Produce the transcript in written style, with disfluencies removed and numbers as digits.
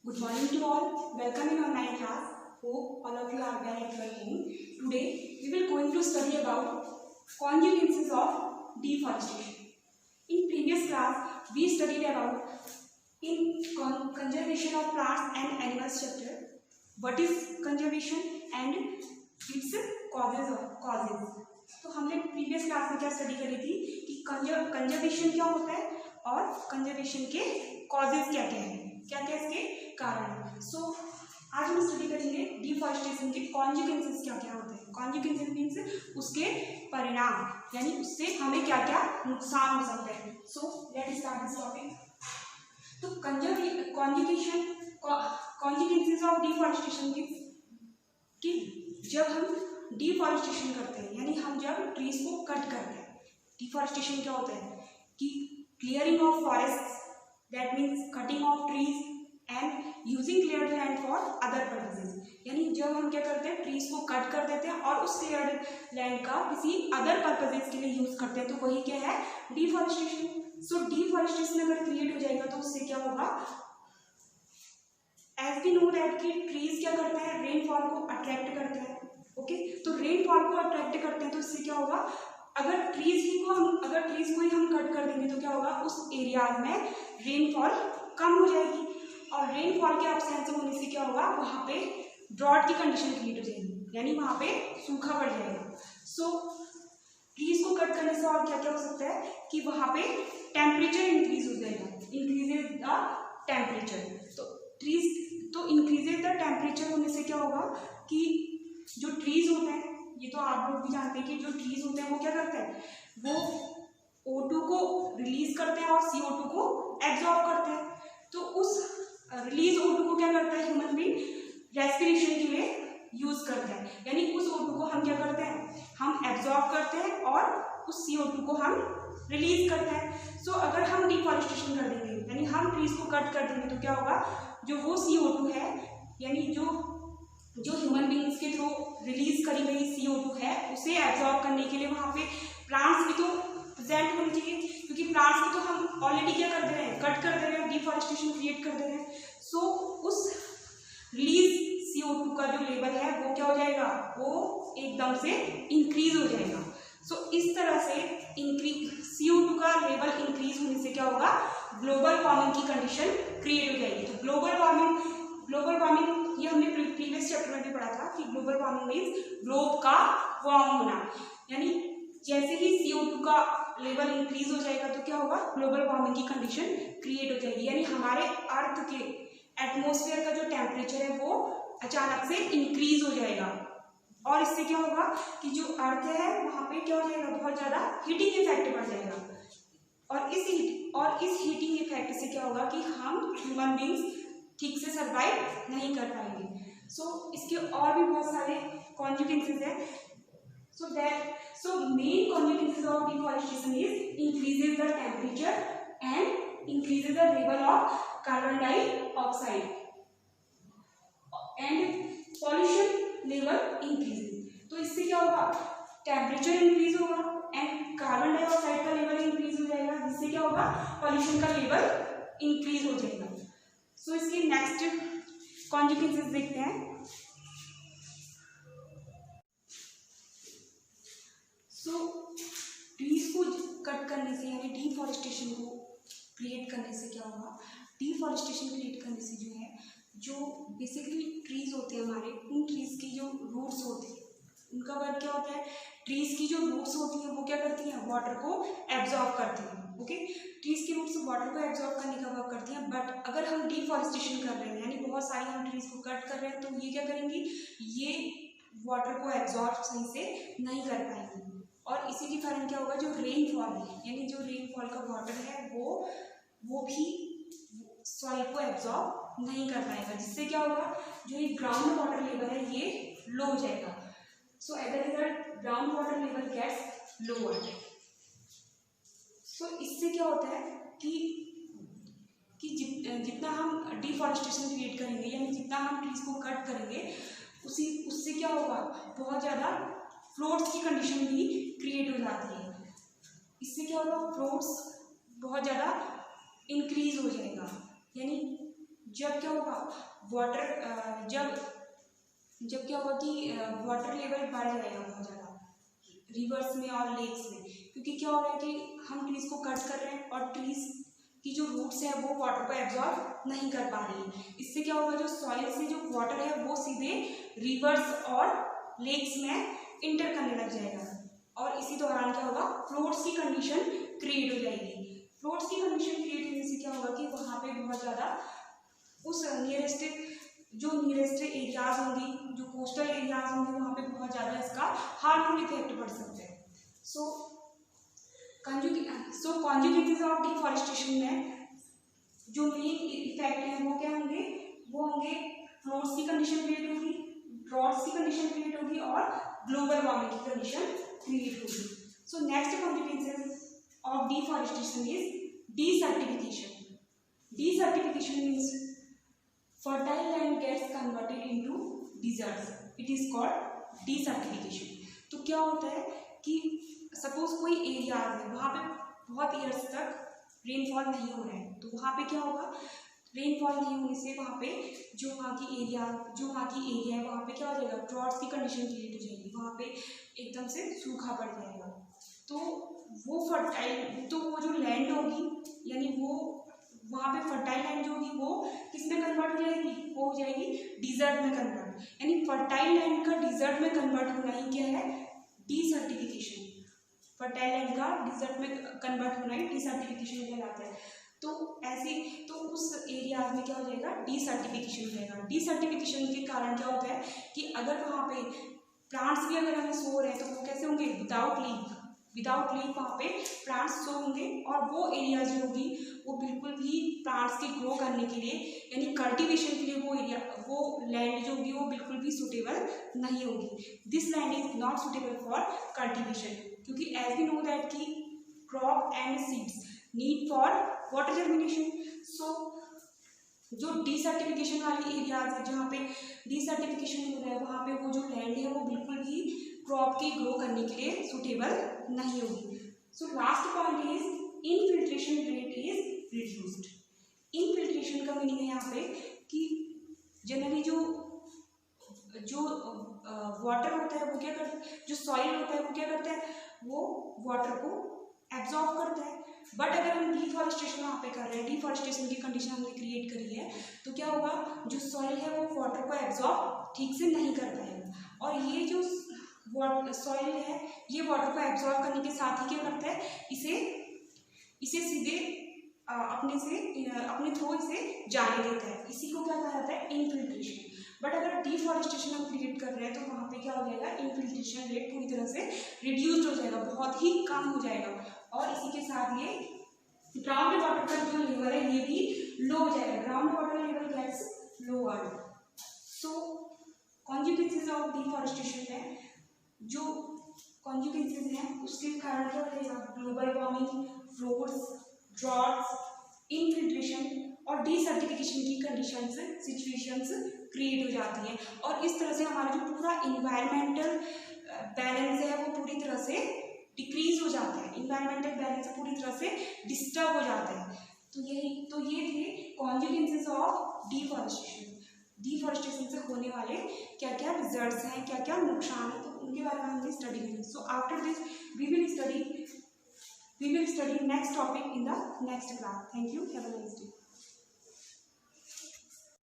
Good morning to all. Welcome in online class. Hope all of you are well at your home. Today we will going to study about consequences of deforestation. In previous class we studied about in conservation of plants and animals chapter. What is conservation and its causes. तो हमने previous class में क्या study करी थी कि conservation क्या होता है और कंजर्वेशन के कॉजेज क्या क्या है, क्या क्या इसके कारण। सो आज हम स्टडी करेंगे डिफॉरेस्टेशन के कॉन्सिक्वेंसेस क्या क्या होते हैं। कॉन्सिक्वेंसेस मीन्स उसके परिणाम, यानी उससे हमें क्या क्या नुकसान हो सकता है। So let's start this topic. तो कॉन्सिक्वेंसेस ऑफ डिफॉरेस्टेशन कि जब हम डिफॉरेस्टेशन करते हैं, यानी हम जब ट्रीज को कट करते हैं। डिफॉरेस्टेशन क्या होता है कि clearing of forest, that means cutting of trees and using cleared land for other purposes. यानी जब हम क्या करते हैं, ट्रीज को कट कर देते हैं और उस क्लियर्ड लैंड का किसी अदर पर्पसेज के लिए यूज करते हैं, तो वही क्या है, डिफॉरेस्टेशन। सो डिफॉरेस्टेशन अगर क्रिएट हो जाएगा तो उससे क्या होगा, एज वी नो दैट कि ट्रीज क्या करते हैं, रेनफॉल को अट्रैक्ट करते हैं। ओके, तो रेनफॉल को अट्रैक्ट करते हैं तो इससे क्या होगा, अगर ट्रीज को ही हम कट कर देंगे तो क्या होगा, उस एरिया में रेनफॉल कम हो जाएगी और रेनफॉल के एब्सेंस होने से क्या होगा, वहाँ पे ड्रॉट की कंडीशन क्रिएट हो जाएगी, यानी वहाँ पे सूखा पड़ जाएगा। सो ट्रीज को कट करने से और क्या क्या हो सकता है कि वहाँ पे टेम्परेचर इंक्रीज हो जाएगा, इंक्रीजेज द टेम्परेचर। तो इंक्रीजेज द टेम्परेचर होने से क्या होगा कि जो ट्रीज होते हैं, ये तो आप लोग भी जानते हैं कि जो ट्रीज होते हैं वो क्या करते हैं, वो O2 को रिलीज करते हैं और CO2 को एब्जॉर्ब करते हैं। तो उस रिलीज O2 को क्या करता है, ह्यूमन बीइंग रेस्पिरेशन के लिए यूज करता है, यानी उस O2 को हम क्या करते हैं, हम एब्जॉर्ब करते हैं और उस CO2 को हम रिलीज करते हैं। सो अगर हम डिफॉरेस्टेशन कर देंगे, यानी हम ट्रीज को कट कर देंगे, तो क्या होगा, जो वो CO2 है, यानी जो ह्यूमन बीइंग्स के थ्रू रिलीज करी गई CO2 है, उसे एब्जॉर्ब करने के लिए वहाँ पे प्लांट्स भी तो प्रेजेंट होने चाहिए, क्योंकि प्लांट्स को तो हम ऑलरेडी क्या कर दे रहे हैं, कट कर दे रहे हैं, डिफॉरेस्टेशन क्रिएट कर दे रहे हैं। सो उस रिलीज CO2 का जो लेवल है वो क्या हो जाएगा, वो एकदम से इंक्रीज हो जाएगा। सो इस तरह से CO2 का लेवल इंक्रीज होने से क्या होगा, ग्लोबल वार्मिंग की कंडीशन क्रिएट हो जाएगी। तो ग्लोबल वार्मिंग ये हमने प्रीवियस चैप्टर में भी पढ़ा था कि ग्लोबल वार्मिंग मीन्स ग्लोब का वार्म होना, यानी जैसे ही CO2 का लेवल इंक्रीज हो जाएगा तो क्या होगा, ग्लोबल वार्मिंग की कंडीशन क्रिएट हो जाएगी, यानी हमारे अर्थ के एटमॉस्फेयर का जो टेम्परेचर है वो अचानक से इंक्रीज हो जाएगा और इससे क्या होगा कि जो अर्थ है वहाँ पे क्या हो जाएगा, बहुत ज़्यादा हीटिंग इफेक्ट बढ़ जाएगा और इस हीटिंग इफेक्ट से क्या होगा कि हम ह्यूमन बींग्स ठीक से सर्वाइव नहीं कर पाएंगे। सो इसके और भी बहुत सारे कॉन्सिक्वेंसेस हैं। So main consequences of deforestation is increases the temperature and increases the level of carbon dioxide and pollution level increases. तो इससे क्या होगा, टेम्परेचर इंक्रीज होगा एंड कार्बन डाइऑक्साइड का लेवल इंक्रीज हो जाएगा, जिससे क्या होगा, पॉल्यूशन का लेवल इंक्रीज हो जाएगा। सो इसके नेक्स्ट कॉन्सिक्वेंसेस देखते हैं। सो ट्रीज को कट करने से, यानी डिफॉरेस्टेशन को क्रिएट करने से क्या होगा, डिफॉरेस्टेशन क्रिएट करने से जो है, जो बेसिकली ट्रीज होते हैं हमारे, उन ट्रीज की जो रूट्स होती है, उनका वर्क क्या होता है, ट्रीज की जो रूट्स होती हैं वो क्या करती हैं, वाटर को एब्जॉर्ब करती हैं। ओके, ट्रीज की रूट्स वाटर को एब्जॉर्ब करने का वर्क करती हैं। बट अगर हम डिफॉरेस्टेशन कर रहे हैं, यानी बहुत सारी हम ट्रीज को कट कर रहे हैं, तो ये क्या करेंगी, ये वाटर को एब्जॉर्ब सही से नहीं कर पाएंगी और इसी के कारण क्या होगा, जो रेनफॉल है, यानी जो रेनफॉल का वाटर है वो भी सॉइल को एब्जॉर्ब नहीं कर पाएगा, जिससे क्या होगा, जो ये ग्राउंड वाटर लेवल है ये लो हो जाएगा। So as a result ground water level gets lower. So इससे क्या होता है कि जितना हम डिफॉरेस्टेशन क्रिएट करेंगे, यानी जितना हम ट्रीज को कट करेंगे, उससे क्या होगा, बहुत ज़्यादा फ्लोड्स की कंडीशन भी क्रिएट हो जाती है। इससे क्या होगा, फ्लोड्स बहुत ज़्यादा इंक्रीज हो जाएगा, यानी जब क्या होगा वाटर जब क्या होगा कि वाटर लेवल बढ़ जाएगा बहुत ज़्यादा रिवर्स में और लेक्स में, क्योंकि क्या हो रहा है कि हम ट्रीज को कट कर रहे हैं और ट्रीज की जो रूट्स है वो वाटर को एब्जॉर्ब नहीं कर पा रही है। इससे क्या होगा, जो सॉइल से जो वाटर है वो सीधे रिवर्स और लेक्स में इंटर करने लग जाएगा और इसी दौरान क्या होगा, फ्लोट्स की कंडीशन क्रिएट हो जाएगी। फ्लोट्स की कंडीशन क्रिएट होने से क्या होगा कि वहाँ पे बहुत ज़्यादा उस नियरेस्ट एरियाज होंगी, जो कोस्टल एरियाज होंगे, वहाँ पे बहुत ज़्यादा इसका हार्मफुल इफेक्ट पड़ सकते हैं। सो कॉन्जुगेटिव्स ऑफ डिफॉरेस्टेशन में जो मेन इफेक्ट है वो क्या होंगे, वो होंगे फ्लोट्स की कंडीशन क्रिएट होगी, ड्रॉट्स की कंडीशन क्रिएट होगी और ग्लोबल वार्मिंग की कंडीशन क्रिएट होगी। So next consequences of deforestation is desertification. Desertification means fertile land gets converted into deserts. It is called desertification. तो क्या होता है कि सपोज कोई एरिया है, वहाँ पे बहुत ईयर्स तक रेनफॉल नहीं हो रहा है, तो वहाँ पे क्या होगा, रेनफॉल नहीं होने से वहाँ पे जो वहाँ की एरिया है वहाँ पे क्या हो जाएगा, ड्रॉट्स की कंडीशन क्रिएट हो जाएगी, वहाँ पे एकदम से सूखा पड़ जाएगा। तो वो जो लैंड होगी, यानी वो वहाँ पे फर्टाइल लैंड जो होगी वो किस में कन्वर्ट हो जाएगी, वो हो जाएगी डिजर्ट में कन्वर्ट। यानी फर्टाइल लैंड का डिजर्ट में कन्वर्ट होना ही क्या है, डीसर्टिफिकेशन। फर्टाइल लैंड का डिजर्ट में कन्वर्ट होना ही डीसर्टिफिकेशन कहलाता है। तो उस एरिया में क्या हो जाएगा, डीसर्टिफिकेशन हो जाएगा। डीसर्टिफिकेशन के कारण क्या होता है कि अगर वहाँ पे प्लांट्स भी अगर हमें सो रहे हैं तो वो कैसे होंगे, विदाउट लीफ वहाँ पे प्लांट्स सो होंगे और वो एरिया जो होगी वो बिल्कुल भी प्लांट्स के ग्रो करने के लिए, यानी कल्टीवेशन के लिए वो लैंड जो होगी वो बिल्कुल भी सुटेबल नहीं होगी। This land is not suitable for cultivation, क्योंकि एज वी नो दैट कि crop and seeds need for water germination. So जो डीसर्टिफिकेशन वाली एरियाज है, जहाँ पे डीसर्टिफिकेशन हो रहा है, वहाँ पे वो जो लैंड है वो बिल्कुल भी क्रॉप के ग्रो करने के लिए सुटेबल नहीं होगी। So last point is infiltration rate is reduced. Infiltration का मीनिंग है यहाँ पे कि जनरली जो वाटर होता है वो क्या करता है, जो सॉइल होता है वो क्या करता है, वो वाटर को एब्जॉर्ब करता है। बट अगर हम डिफॉरेस्टेशन वहाँ पे कर रहे हैं, डिफॉरेस्टेशन की कंडीशन हमने क्रिएट करी है, तो क्या होगा, जो सॉइल है वो वाटर को एब्जॉर्ब ठीक से नहीं कर पाएगा और ये जो सॉइल है ये वाटर को एब्जॉर्ब करने के साथ ही क्या करता है, इसे सीधे अपने थ्रू इसे जाने देता है। इसी को क्या कहा जाता है, इनफिल्ट्रेशन। बट अगर डिफॉरेस्टेशन हम क्रिएट कर रहे हैं तो वहाँ पे क्या हो जाएगा, इनफिल्ट्रेशन रेट पूरी तरह से रिड्यूस्ड हो जाएगा, बहुत ही कम हो जाएगा और इसी के साथ ये ग्राउंड वाटर का जो लेवल है ये भी लो हो जाएगा, ground water level gets lower. So consequences of deforestation है, जो कॉन्सिक्वेंसेस हैं उसके कारण क्या हो जाएगा, global warming, floods, droughts, infiltration और डीसर्टिफिकेशन की कंडीशंस, सिचुएशंस क्रिएट हो जाती हैं और इस तरह से हमारा जो पूरा इन्वायरमेंटल बैलेंस है वो पूरी तरह से डिक्रीज हो जाता है, इन्वायरमेंटल बैलेंस पूरी तरह से डिस्टर्ब हो जाता है। तो ये थे कॉन्सिक्वेंसेस ऑफ डिफॉरेस्टेशन। डिफॉरेस्टेशन से होने वाले क्या क्या रिजल्ट्स हैं, क्या क्या नुकसान है, तो उनके बारे में हमने स्टडी करी। So after this we will study next topic in the next class. Thank you, have a nice day.